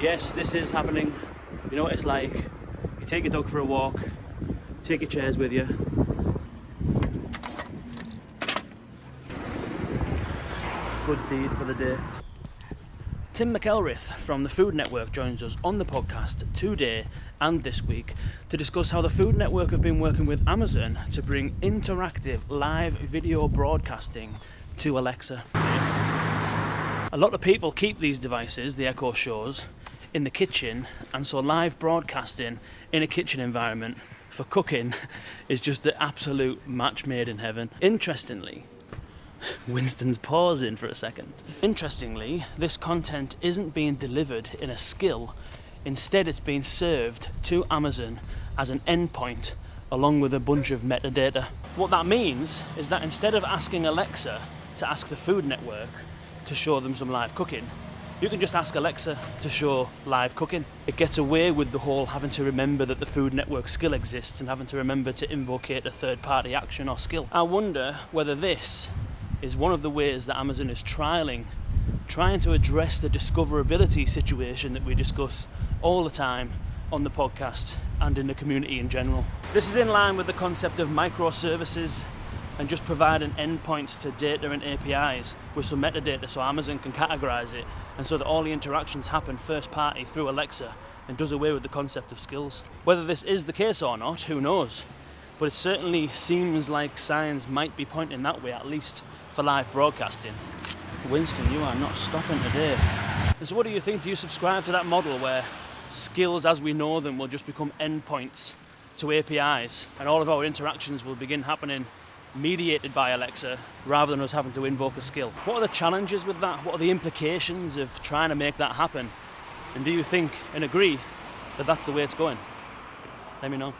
Yes, this is happening. You know what it's like. You take your dog for a walk, take your chairs with you. Good deed for the day. Tim McElrath from the Food Network joins us on the podcast today and this week to discuss how the Food Network have been working with Amazon to bring interactive live video broadcasting to Alexa. A lot of people keep these devices, the Echo Shows, in the kitchen, and so live broadcasting in a kitchen environment for cooking is just the absolute match made in heaven. Interestingly, Winston's pausing for a second. Interestingly, this content isn't being delivered in a skill. Instead, it's being served to Amazon as an endpoint along with a bunch of metadata. What that means is that instead of asking Alexa to ask the Food Network to show them some live cooking, you can just ask Alexa to show live cooking. It gets away with the whole having to remember that the Food Network skill exists and having to remember to invocate a third-party action or skill. I wonder whether this is one of the ways that Amazon is trying to address the discoverability situation that we discuss all the time on the podcast and in the community in general. This is in line with the concept of microservices and just providing endpoints to data and APIs with some metadata so Amazon can categorize it and so that all the interactions happen first party through Alexa and does away with the concept of skills. Whether this is the case or not, who knows? But it certainly seems like signs might be pointing that way, at least for live broadcasting. Winston, you are not stopping today. And so what do you think? Do you subscribe to that model where skills as we know them will just become endpoints to APIs and all of our interactions will begin happening mediated by Alexa rather than us having to invoke a skill? What are the challenges with that? What are the implications of trying to make that happen? And do you think and agree that that's the way it's going? Let me know.